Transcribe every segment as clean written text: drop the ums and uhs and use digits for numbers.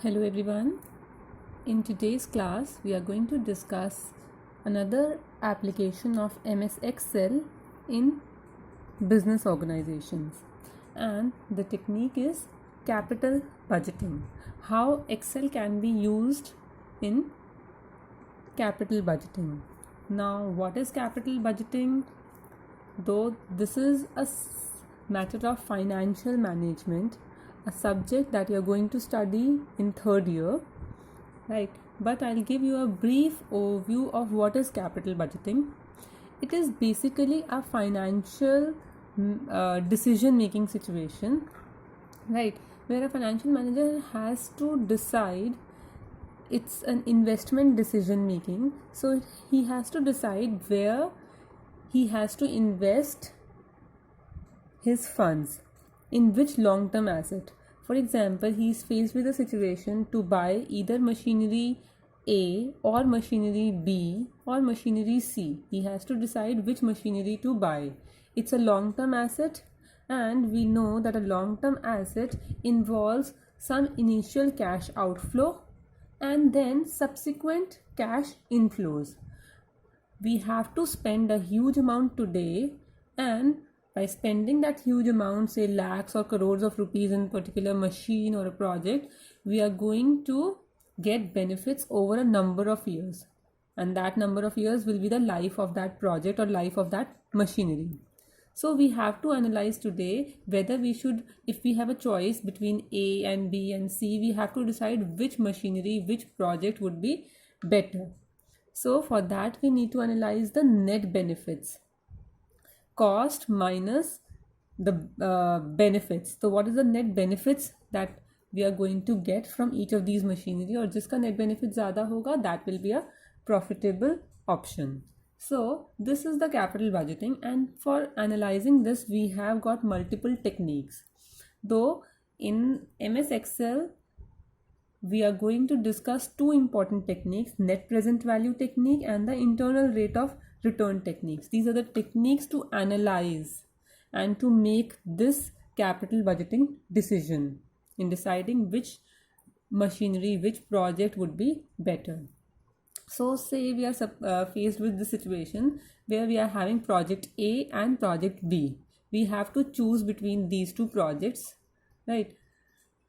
Hello everyone. In today's class, we are going to discuss another application of MS Excel in business organizations. And the technique is capital budgeting. How Excel can be used in capital budgeting. Now, what is capital budgeting? Though this is a matter of financial management, a subject that you're going to study in third year, right? But I'll give you a brief overview of what is capital budgeting. It is basically a financial decision making situation, right, where a financial manager has to decide. It's an investment decision making, so he has to decide where he has to invest his funds, in which long term asset. For example, he is faced with a situation to buy either machinery A or machinery B or machinery C. He has to decide which machinery to buy. It's a long term asset, and we know that a long term asset involves some initial cash outflow and then subsequent cash inflows. We have to spend a huge amount today, and by spending that huge amount, say lakhs or crores of rupees in particular machine or a project, we are going to get benefits over a number of years, and that number of years will be the life of that project or life of that machinery. So we have to analyze today whether we should, if we have a choice between A and B and C, we have to decide which machinery, which project would be better. So for that, we need to analyze the net benefits. Cost minus the benefits. So what is the net benefits that we are going to get from each of these machinery, और जिसका net benefit ज़्यादा होगा, that will be a profitable option. So this is the capital budgeting, and for analyzing this, we have got multiple techniques. Though in MS Excel, we are going to discuss two important techniques: net present value technique and the internal rate of return techniques. These are the techniques to analyze and to make this capital budgeting decision in deciding which machinery, which project would be better. So say we are faced with the situation where we are having project A and project B. We have to choose between these two projects, right?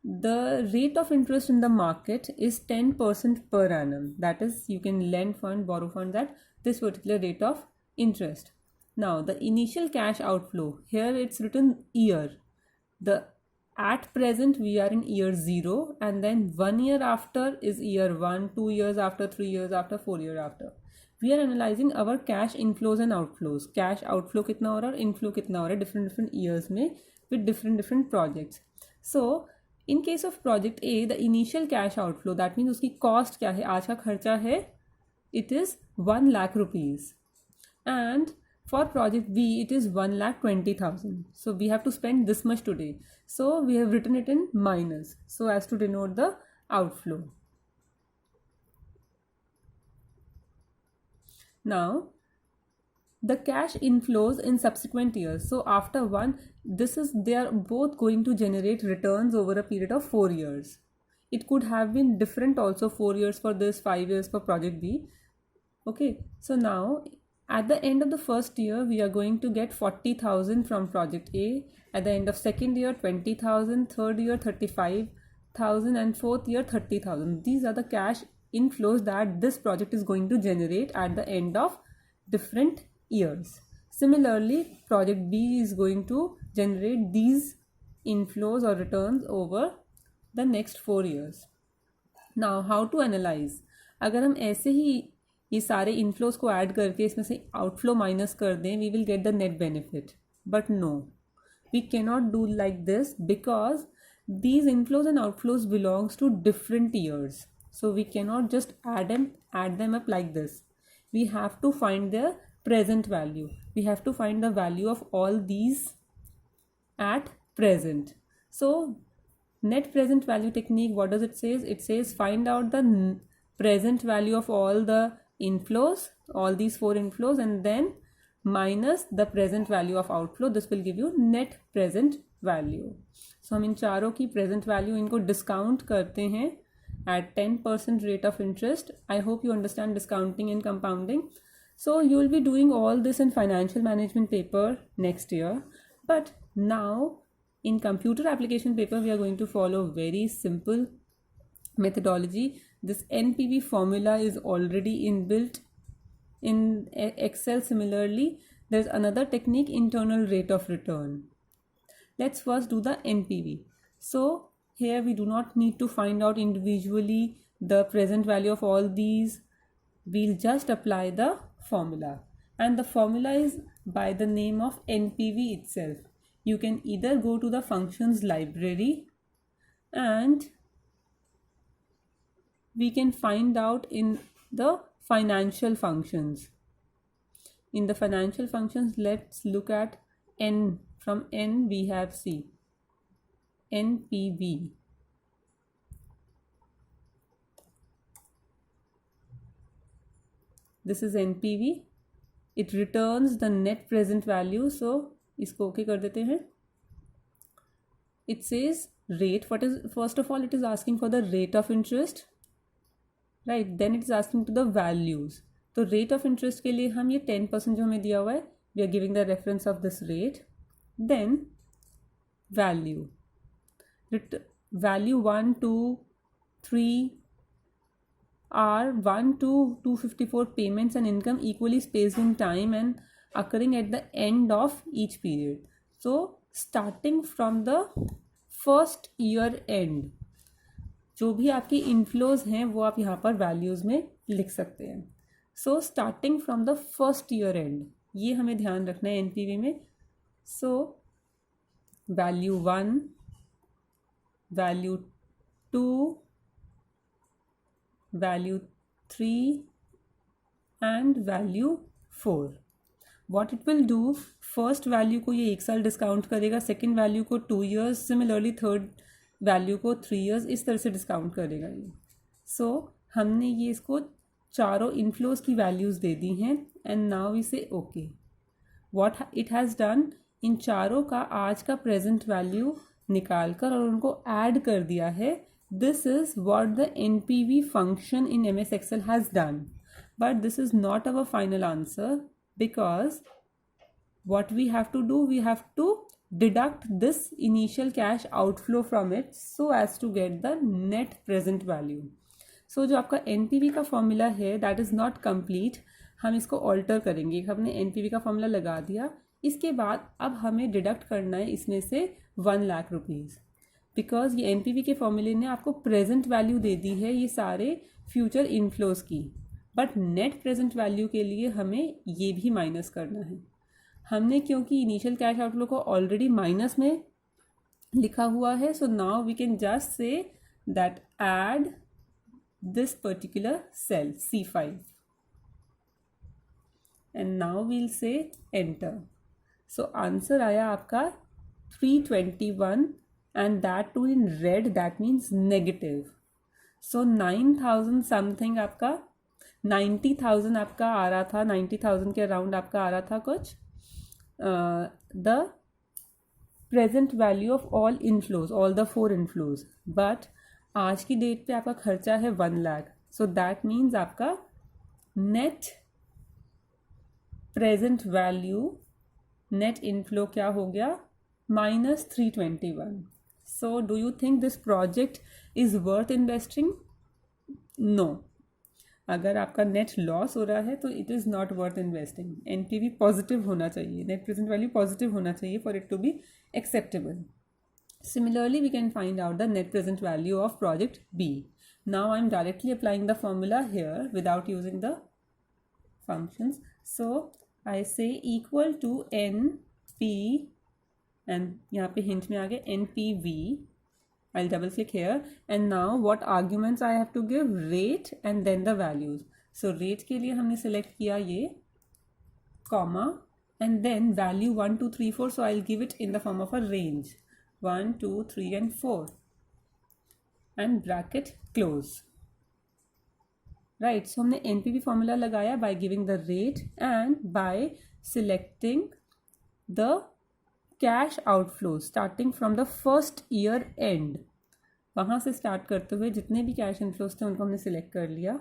The rate of interest in the market is 10% per annum. That is, you can lend fund, borrow funds at this particular rate of interest. Now, the initial cash outflow, here it's written year. At present, we are in year 0, and then 1 year after is year 1, 2 years after, 3 years after, 4 years after. We are analyzing our cash inflows and outflows. Cash outflow कितना हो रहा है, inflow कितना हो रहा है different years में with different projects. So in case of project A, the initial cash outflow, that means उसकी cost क्या है, आज का खर्चा है, it is 1 lakh rupees, and for project B it is 1,20,000. So we have to spend this much today, so we have written it in minus so as to denote the outflow. Now the cash inflows in subsequent years. So after they are both going to generate returns over a period of 4 years. It could have been different also, 4 years for this, 5 years for project B. Okay, so now at the end of the first year, we are going to get 40,000 from project A. At the end of second year, 20,000, third year, 35,000, and fourth year, 30,000. These are the cash inflows that this project is going to generate at the end of different years. Similarly, project B is going to generate these inflows or returns over the next 4 years. Now, how to analyze? अगर हम ऐसे ही ये सारे inflows को add करके इसमें से outflow minus कर दें, we will get the net benefit. But no, we cannot do like this because these inflows and outflows belongs to different years. So we cannot just add them up like this. We have to find their present value. We have to find the value of all these at present. So net present value technique, what does it say? It says find out the present value of all the inflows, all these 4 inflows, and then minus the present value of outflow. This will give you net present value. So हम इन चारों की present value इनको discount करते हैं at 10% rate of interest. I hope you understand discounting and compounding. So you will be doing all this in financial management paper next year. But now in computer application paper, we are going to follow very simple methodology. This NPV formula is already inbuilt in Excel. Similarly, there's another technique, internal rate of return. Let's first do the NPV. So here we do not need to find out individually the present value of all these. We'll just apply the formula, and the formula is by the name of NPV itself. You can either go to the functions library and we can find out in the financial functions. In the financial functions, let's look at N. From N we have C, NPV. This is NPV. It returns the net present value. So इसको okay कर देते हैं. It says rate. What is, first of all, it is asking for the rate of interest, right? Then it is asking to the values. तो rate of interest के लिए हम ये 10% जो हमें दिया हुआ है, we are giving the reference of this rate. Then value. Value 1, 2, 3 are 1 to 254 payments and income equally spaced in time and occurring at the end of each period. So starting from the first year end, जो भी आपकी inflows हैं वो आप यहाँ पर values में लिख सकते हैं. So starting from the first year and, ये हमें ध्यान रखना है एनपीवी में. So value 1, value 2, value 3 and value 4. What it will do, first value को ये 1 साल डिस्काउंट करेगा, सेकेंड वैल्यू को 2 years, सिमिलरली थर्ड वैल्यू को 3 years, इस तरह से डिस्काउंट करेगा ये. सो हमने ये इसको चारों इनफ्लोज की वैल्यूज़ दे दी हैं एंड नाउ इसे okay. What it has done, इन चारों का आज का प्रेजेंट वैल्यू निकाल कर और उनको ऐड कर दिया है. This is what the NPV function in MS Excel has done. But this is not our final answer because what we have to do, we have to deduct this initial cash outflow from it so as to get the net present value. So जो आपका NPV का formula है that is not complete. हम इसको alter करेंगे. हमने NPV का formula लगा दिया, इसके बाद अब हमें डिडक्ट करना है इसमें से 1 लाख रुपीज़, बिकॉज ये NPV के फॉर्मूले ने आपको प्रेजेंट वैल्यू दे दी है ये सारे फ्यूचर इनफ्लोज की, बट नेट प्रेजेंट वैल्यू के लिए हमें ये भी माइनस करना है. हमने क्योंकि इनिशियल कैश आउटफ्लो को ऑलरेडी माइनस में लिखा हुआ है, so now we can just say that add this particular cell C5 and now we'll say enter. So answer आया आपका 321 and that too in red, that means negative. So 9,000 something आपका 90,000 आपका आ रहा था, 90,000 के अराउंड आपका आ रहा था कुछ the present value of all inflows, all the 4 inflows. But आज की डेट पे आपका खर्चा है 1 लाख. सो दैट मीन्स आपका net present value, net inflow क्या हो गया, -321. So do you think this project is worth investing? No. अगर आपका नेट लॉस हो रहा है तो it is not worth investing. NPV positive होना चाहिए, नेट प्रेजेंट वैल्यू पॉजिटिव होना चाहिए for it to be acceptable. Similarly we can find out the net present value of project B. Now I am directly applying the formula here without using the functions. So I say equal to N P and यहाँ पे hint में आ गया NPV. I'll double click here and now what arguments I have to give, rate and then the values. So rate के लिए हमने select किया ये comma and then value 1 2 3 4. So I'll give it in the form of a range 1 2 3 and 4 and bracket close. Right, so हमने NPV formula लगाया by giving the rate and by selecting the cash outflows starting from the first year end. वहाँ से start करते हुए जितने भी cash inflows थे उनको हमने सिलेक्ट कर लिया।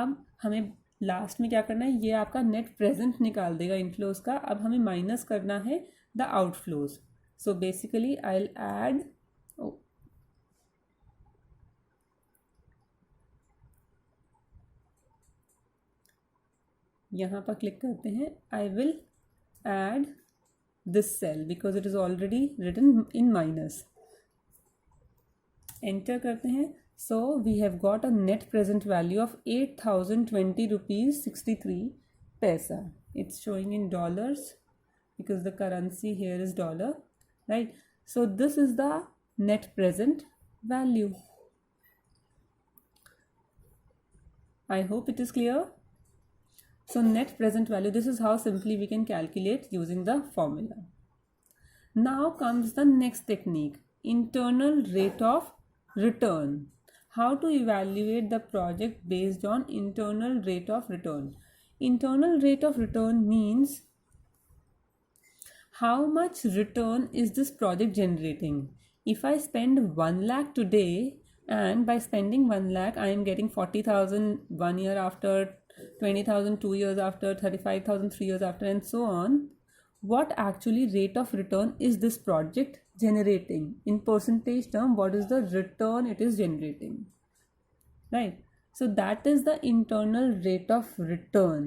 अब हमें लास्ट में क्या करना है, ये आपका नेट प्रेजेंट निकाल देगा इनफ्लोज का। अब हमें माइनस करना है the outflows. So basically I will add, यहाँ पर क्लिक करते हैं, I will add this cell because it is already written in minus. Enter करते हैं। So we have got a net present value of 8,020 rupees 63 paisa. It's showing in dollars because the currency here is dollar, right? So this is the net present value. I hope it is clear. So net present value, this is how simply we can calculate using the formula. Now comes the next technique, internal rate of return. How to evaluate the project based on internal rate of return. Internal rate of return means how much return is this project generating. If I spend 1 lakh today, and by spending 1 lakh I am getting 40,000 1 year after, 20,000 2 years after, 35,000 3 years after, and so on, what actually rate of return is this project generating? In percentage term, what is the return it is generating, right? So that is the internal rate of return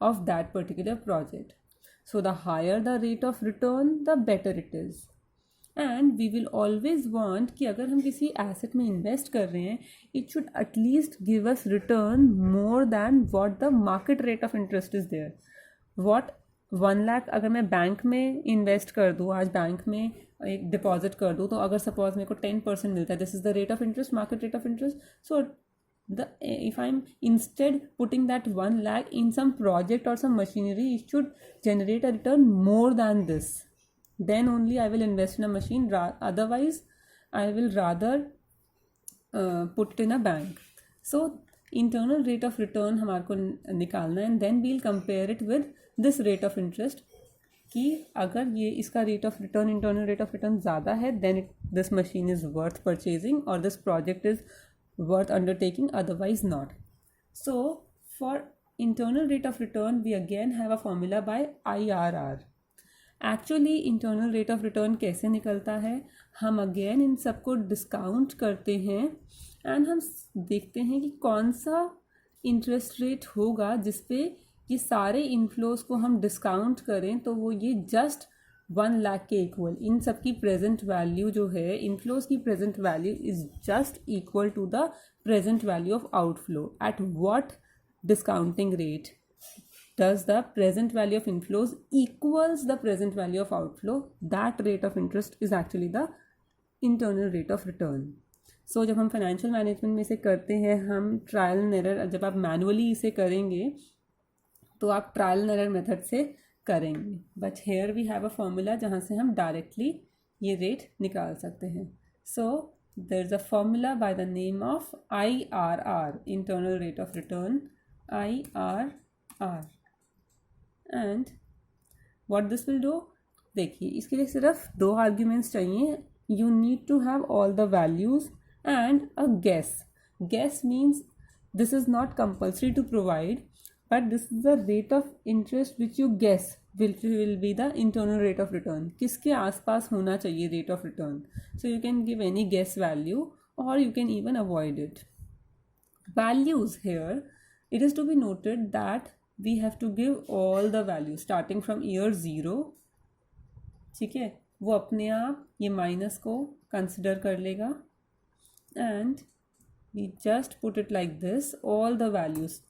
of that particular project. So the higher the rate of return, the better it is. And we will always want कि अगर हम किसी asset में invest कर रहे हैं, it should at least give us return more than what the market rate of interest is there. What 1 lakh अगर मैं बैंक में इन्वेस्ट कर दूँ, आज बैंक में एक डिपॉजिट कर दूँ, तो अगर सपोज मेरे को 10% मिलता है, this is the rate of interest, market rate of interest. So if I'm instead putting that 1 lakh in some project or some machinery, it should generate a return more than this. Then only I will invest in a machine. Otherwise, I will rather put it in a bank. So internal rate of return हमारे को निकालना है, and then we'll compare it with this rate of interest. कि अगर ये इसका rate of return, internal rate of return ज़्यादा है, then this machine is worth purchasing or this project is worth undertaking, otherwise not. So for internal rate of return, we again have a formula by IRR. Actually internal rate of return कैसे निकलता है, हम again इन सबको discount करते हैं and हम देखते हैं कि कौन सा इंटरेस्ट रेट होगा जिसपे ये सारे इनफ्लोज को हम डिस्काउंट करें तो वो ये जस्ट 1 लाख के इक्वल. इन सब की प्रेजेंट वैल्यू जो है, इनफ्लोज की present value is just equal to the present value of outflow. At what discounting rate does the present value of inflows equals the present value of outflow? That rate of interest is actually the internal rate of return. So जब हम financial management में इसे करते हैं, हम trial and error, जब आप manually इसे करेंगे तो आप ट्रायल एंड एरर मेथड से करेंगे. But here we have a formula जहाँ से हम डायरेक्टली ये रेट निकाल सकते हैं. So there is a formula by the name of IRR, internal rate of return, IRR. And what this will do, देखिए इसके लिए सिर्फ 2 आर्ग्यूमेंट्स चाहिए. You need to have all the values and a guess. Guess means this is not compulsory to provide, but this is the rate of interest which you guess will be the internal rate of return. किसके आसपास होना चाहिए rate of return. So you can give any guess value or you can even avoid it. Values here, it is to be noted that we have to give all the values starting from year 0. ठीक है, वो अपने आप ये minus को consider कर लेगा and we just put it like this, all the values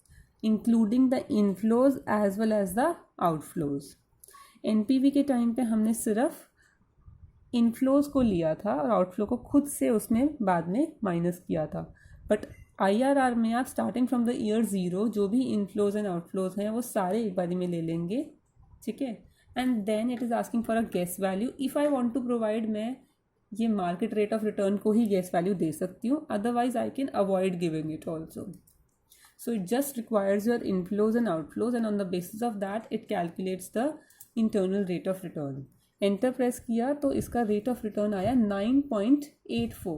including the inflows as well as the outflows. NPV के टाइम पे हमने सिर्फ इनफ्लोज को लिया था और आउटफ्लो को खुद से उसमें बाद में माइनस किया था. बट IRR में आप स्टार्टिंग फ्रॉम द ईयर 0 जो भी इनफ्लोज एंड आउटफ्लोज हैं वो सारे एक बारी में ले लेंगे, ठीक है. And then it is asking for a guess value. If I want to provide, मैं ये मार्केट रेट ऑफ रिटर्न को ही गेस वैल्यू दे सकती हूँ, otherwise I can avoid giving it also. So it just requires your inflows and outflows, and on the basis of that it calculates the internal rate of return. Enter press किया तो इसका rate of return आया 9.84.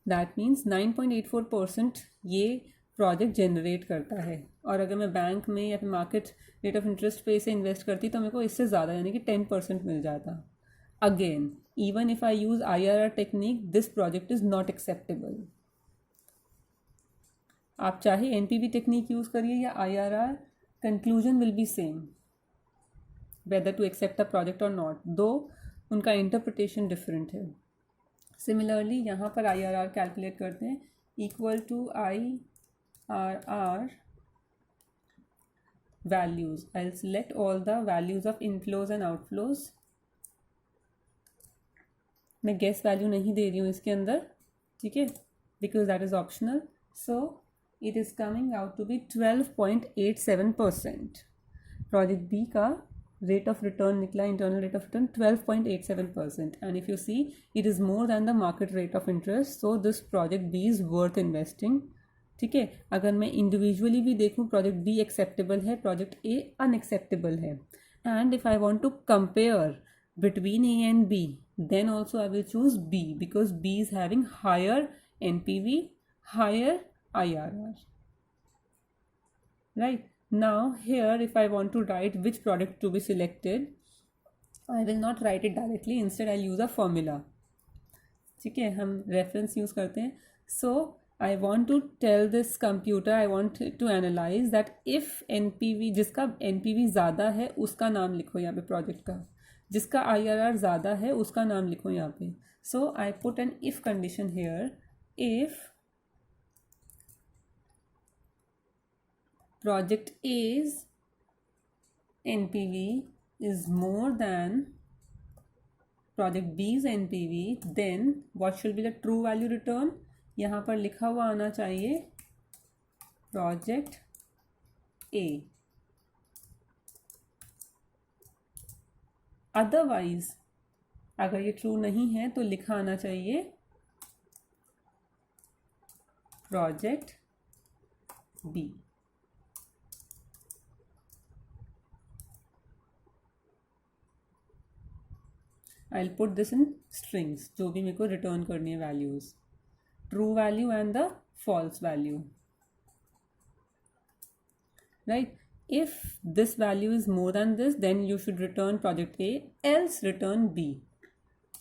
That means 9.84% ये project generate करता है, और अगर मैं बैंक में या फिर मार्केट रेट ऑफ इंटरेस्ट पे इसे इन्वेस्ट करती तो मेरे को इससे ज़्यादा यानी कि 10% मिल जाता. Again even if I use IRR technique, this project is not acceptable. आप चाहे NPV टेक्निक यूज़ करिए या IRR, conclusion will be same whether to accept a project or not, दो उनका इंटरप्रिटेशन डिफरेंट है. सिमिलरली यहाँ पर IRR कैलकुलेट करते हैं equal to IRR values. I'll select all the values of inflows and outflows. मैं गेस वैल्यू नहीं दे रही हूँ इसके अंदर, ठीक है, because that is optional. So it is coming out to be 12.87%. Project B का रेट ऑफ रिटर्न निकला, internal rate of return 12.87%. And if you see it is more than the market rate of interest, so this project B is worth investing. ठीक है, अगर मैं individually भी देखूँ project B acceptable है, project A unacceptable है. And if I want to compare between A and B, then also I will choose B because B is having higher NPV, higher IRR. Right, now here if I want to write which product to be selected, I will not write it directly, instead I'll use a formula. ठीक है, हम reference use करते हैं. So I want to tell this computer, I want to analyze that if NPV, जिसका NPV ज़्यादा है उसका नाम लिखो यहाँ पे प्रोजेक्ट का, जिसका IRR ज़्यादा है उसका नाम लिखो यहाँ पे. So I put an if condition here, if project A's NPV is more than project B's NPV, then what should be the true value return. यहाँ पर लिखा हुआ आना चाहिए प्रोजेक्ट ए. अदरवाइज अगर ये ट्रू नहीं है तो लिखा आना चाहिए project B. I will put this in strings, जो भी मेरे को रिटर्न करनी है values, true value and the false value. Right, if this value is more than this, then you should return project A, else return B.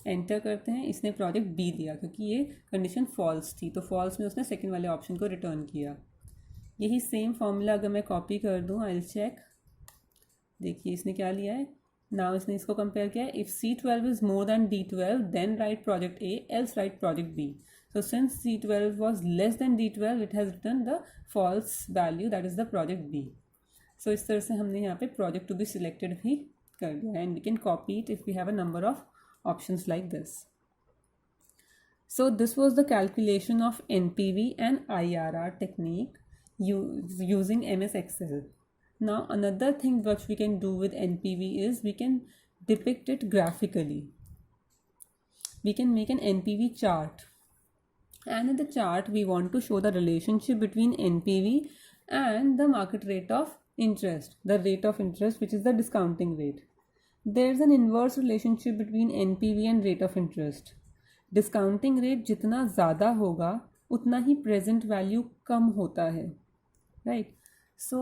Enter करते हैं, इसने project B दिया क्योंकि ये कंडीशन फॉल्स थी, तो फॉल्स में उसने सेकंड वाले ऑप्शन को रिटर्न किया. यही सेम फॉर्मूला अगर मैं कॉपी कर दूँ, आई विल चेक. देखिए इसने क्या लिया है, नाउ इसने इसको कंपेयर किया है. If C12 is more than D12, then write project A, else write project B. So since C12 was less than D12, it has returned the false value, that is the project B. So इस तरह से हमने यहाँ पे project to be selected भी कर दिया, and we can copy it if we have a number of options like this. So this was the calculation of NPV and IRR technique using MS Excel. Now another thing which we can do with NPV is we can depict it graphically. We can make an NPV chart, and in the chart we want to show the relationship between NPV and the market rate of interest, the rate of interest which is the discounting rate. There is an inverse relationship between NPV and rate of interest. Discounting rate जितना ज़्यादा होगा उतना ही present value कम होता है, right? So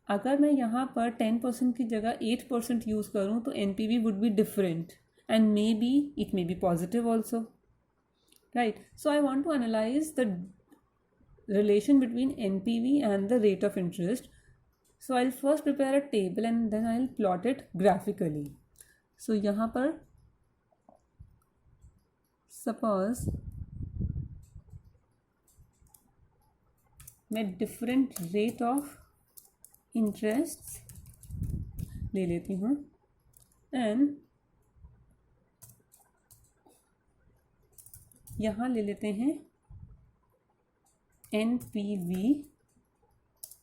अगर मैं यहाँ पर 10% की जगह 8% यूज़ करूँ तो NPV would be different, and maybe it may be positive also, right? So I want to analyze the relation between NPV and the rate of interest. So I'll first prepare a table and then I'll plot it graphically. So यहाँ पर suppose मैं different rate of interests ले लेती हूँ, and यहाँ ले लेते हैं NPV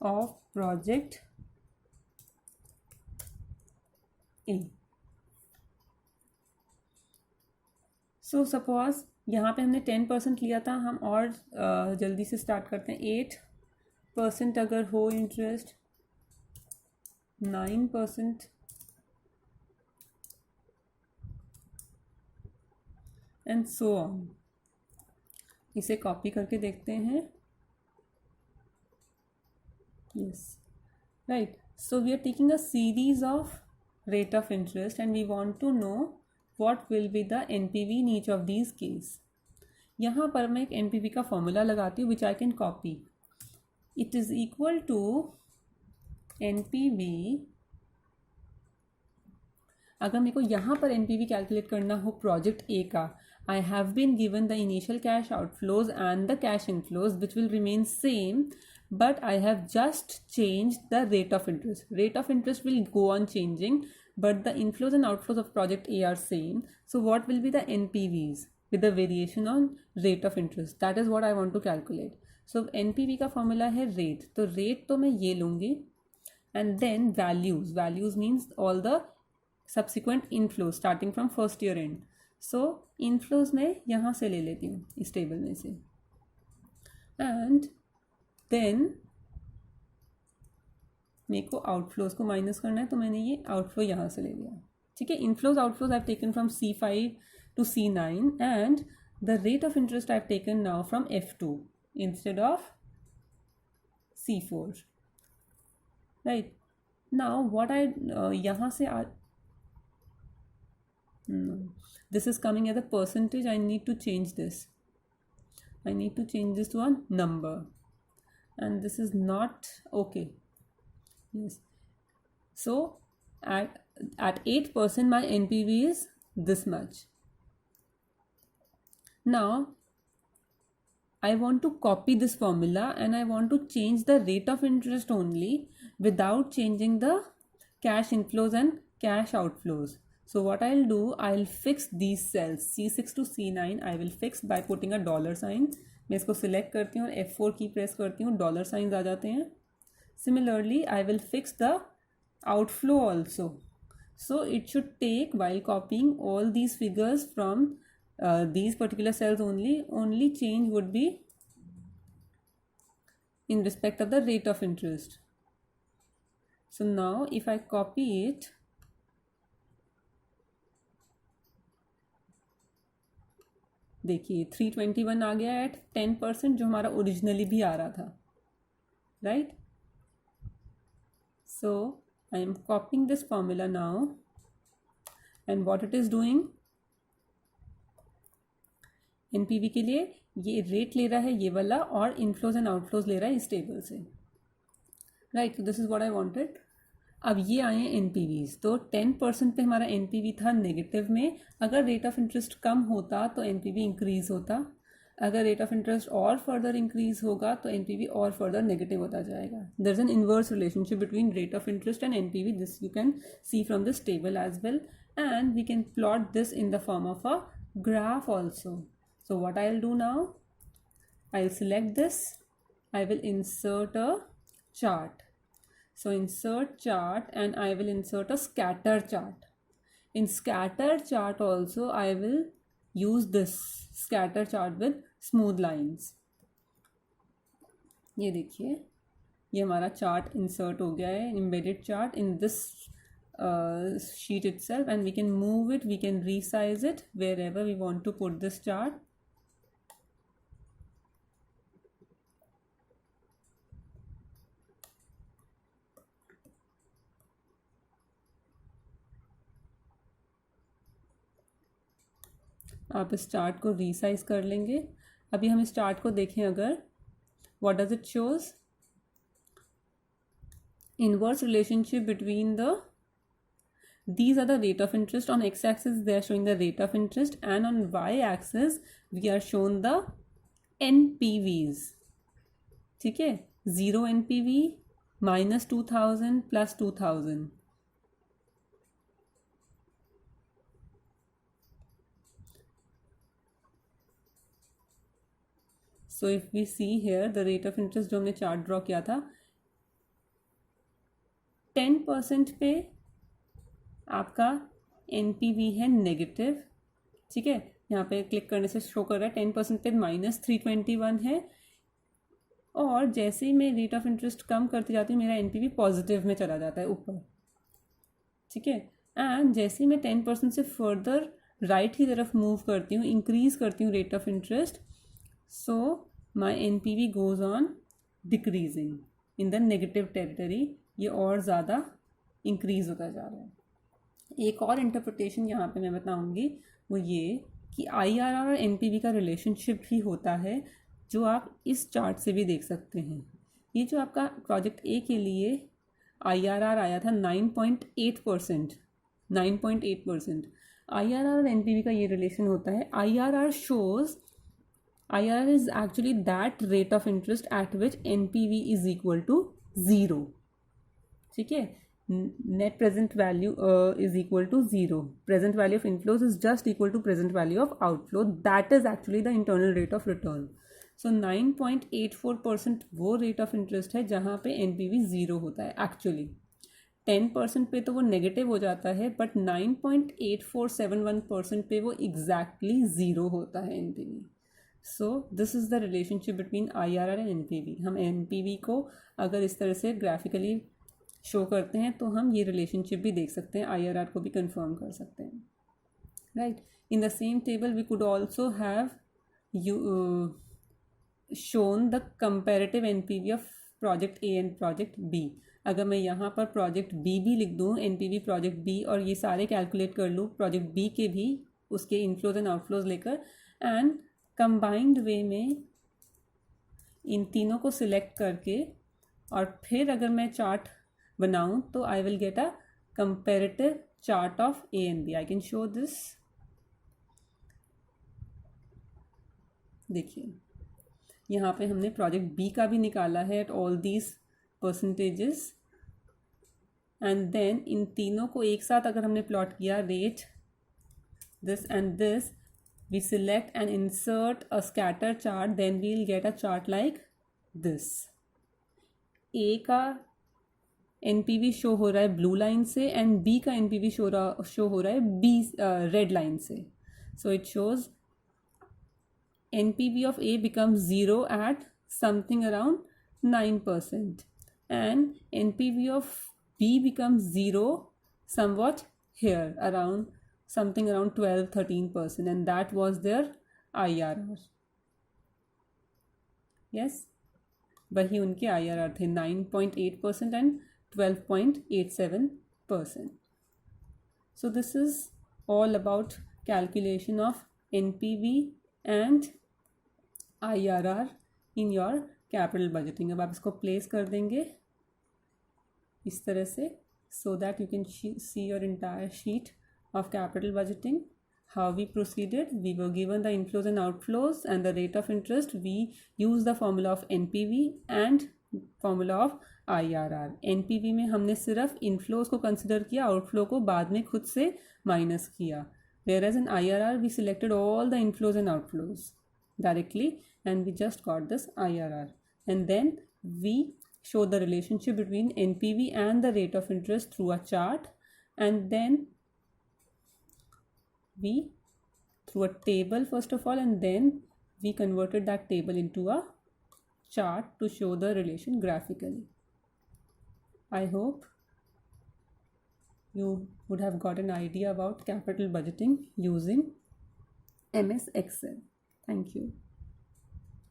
of project A. So suppose यहाँ पे हमने 10% लिया था, हम और जल्दी से स्टार्ट करते हैं. 8% अगर हो इंटरेस्ट, 9% and so on. इसे कॉपी करके देखते हैं. Yes, right. So we are taking a series of rate of interest and we want to know what will be the NPV in each of these case. यहाँ पर मैं एक NPV का formula लगाती हूँ which I can copy. It is equal to NPV. अगर मेरे को यहाँ पर NPV कैलकुलेट करना हो प्रोजेक्ट ए का, I have been given the initial cash outflows and the cash inflows which will remain same, but I have just changed the rate of interest. Rate of interest will go on changing, but the inflows and outflows of project A are same. So what will be the NPVs with the variation on rate of interest? That is what I want to calculate. So NPV का formula है rate, तो rate तो मैं ये लूँगी, and then values. Values means all the subsequent inflows starting from first year end. So inflows मैं यहाँ से ले लेती हूँ इस टेबल में से, and then मेरे को आउटफ्लोज को माइनस करना है, तो मैंने ये आउटफ्लो यहाँ से ले लिया. ठीक है, inflows outflows I have taken from C5 to C9 and the rate of interest I have taken now from F2 instead of C4. Right, now what I यहाँ से this is coming as a percentage. I need to change this. I need to change this to a number, and this is not okay. Yes, so at 8% my NPV is this much. Now I want to copy this formula and I want to change the rate of interest only without changing the cash inflows and cash outflows. So what I'll do, I'll fix these cells C6 to C9. I will fix by putting a dollar sign. मैं इसको select करती हूँ और F4 की press करती हूँ, dollar signs आ जाते हैं. Similarly, I will fix the outflow also. So it should take, while copying all these figures from these particular cells only change would be in respect of the rate of interest. So now if I copy it, देखिए 321 आ गया eight 10%, जो हमारा originally भी आ रहा था. Right, so I am copying this formula now, and what it is doing, NPV के लिए ये रेट ले रहा है ये वाला, और इनफ्लोज एंड आउटफ्लोज ले रहा है इस टेबल से. Right, this is what I wanted. अब ये आए हैं NPVs. तो 10% पे हमारा NPV था नेगेटिव में. अगर रेट ऑफ इंटरेस्ट कम होता तो NPV इंक्रीज होता. अगर रेट ऑफ इंटरेस्ट और फर्दर इंक्रीज होगा तो NPV और फर्दर नेगेटिव होता जाएगा. There is an inverse relationship between rate of interest and NPV. This you can see from this table as well, and we can plot this in the form of a graph also. So what I'll do now, I'll select this, I will insert a chart. So insert chart, and I will insert a scatter chart. In scatter chart also I will use this scatter chart with smooth lines. ये देखिए, ये हमारा chart insert हो गया है, embedded chart in this sheet itself, and we can move it, we can resize it wherever we want to put this chart. आप इस chart को रीसाइज कर लेंगे. अभी हम इस चार्ट को देखें अगर, what does it shows, inverse relationship between the, these are the rate of interest. On x axis they are showing the rate of interest, and on y axis we are shown the NPVs. ठीक है, 0 NPV minus 2000 plus 2000. So if we see here the rate of interest जो हमने chart draw किया था, 10% पे आपका NPV है negative. ठीक है, यहाँ पे क्लिक करने से शो कर रहा है 10% पे -321 है, और जैसे ही मैं रेट ऑफ इंटरेस्ट कम करती जाती हूँ मेरा NPV पॉजिटिव में चला जाता है ऊपर. ठीक है, एंड जैसे ही मैं 10% से फर्दर राइट की तरफ मूव करती हूँ, इंक्रीज करती हूँ rate of interest, so my NPV goes on decreasing in the negative territory, ये और ज़्यादा इंक्रीज होता जा रहा है। एक और इंटरप्रिटेशन यहाँ पे मैं बताऊँगी वो ये कि IRR और NPV का रिलेशनशिप भी होता है, जो आप इस चार्ट से भी देख सकते हैं। ये जो आपका प्रोजेक्ट ए के लिए IRR आया था 9.8%, 9.8%। IRR और NPV का ये रिलेशन होता है। IRR is actually that rate of interest at which NPV is equal to 0। ठीक है, net present value is equal to 0। present value of inflows is just equal to present value of outflow, that is actually the internal rate of return। सो 9.84% वो rate of interest है जहाँ पे NPV zero होता है। Actually 10% पे तो वो negative हो जाता है, बट 9.8471% पे वो एग्जैक्टली ज़ीरो होता है NPV। So this is the relationship between IRR and NPV। हम NPV को अगर इस तरह से ग्राफिकली शो करते हैं तो हम ये रिलेशनशिप भी देख सकते हैं, IRR को भी कंफर्म कर सकते हैं, right. In the same table we could also have shown the comparative NPV of project A and project B। अगर मैं यहाँ पर प्रोजेक्ट B भी लिख दूँ, NPV प्रोजेक्ट B, और ये सारे कैलकुलेट कर लूँ प्रोजेक्ट B के भी, उसके इनफ्लोज एंड आउटफ्लोज लेकर, एंड कंबाइंड वे में इन तीनों को सिलेक्ट करके और फिर अगर मैं चार्ट बनाऊँ तो I will get a comparative chart of A and B। I can show this. देखिए यहाँ पे हमने प्रोजेक्ट बी का भी निकाला है at all these percentages, and then इन तीनों को एक साथ अगर हमने प्लॉट किया, rate this and this, we select and insert a scatter chart, then we will get a chart like this. A का NPV शो हो रहा है ब्लू लाइन से एंड बी का NPV शो हो रहा है बी रेड लाइन से। So it shows NPV of A becomes 0 at something around 9%, and NPV of B becomes 0 somewhat here around something around 12-13%, and that was their IRR। yes, वही उनके IRR थे 9.8% and 12.87%। so this is all about calculation of NPV and IRR in your capital budgeting. अब आप इसको place कर देंगे इस तरह से, so that you can see your entire sheet of capital budgeting. How we proceeded, we were given the inflows and outflows and the rate of interest, we use the formula of NPV and formula of IRR। NPV में हमने सिर्फ inflows को consider किया, outflow को बाद में खुद से माइनस किया, whereas in IRR we selected all the inflows and outflows directly and we just got this IRR, and then we show the relationship between NPV and the rate of interest through a chart, and then we through a table first of all, and then we converted that table into a chart to show the relation graphically। I hope you would have got an idea about capital budgeting using MS Excel। Thank you।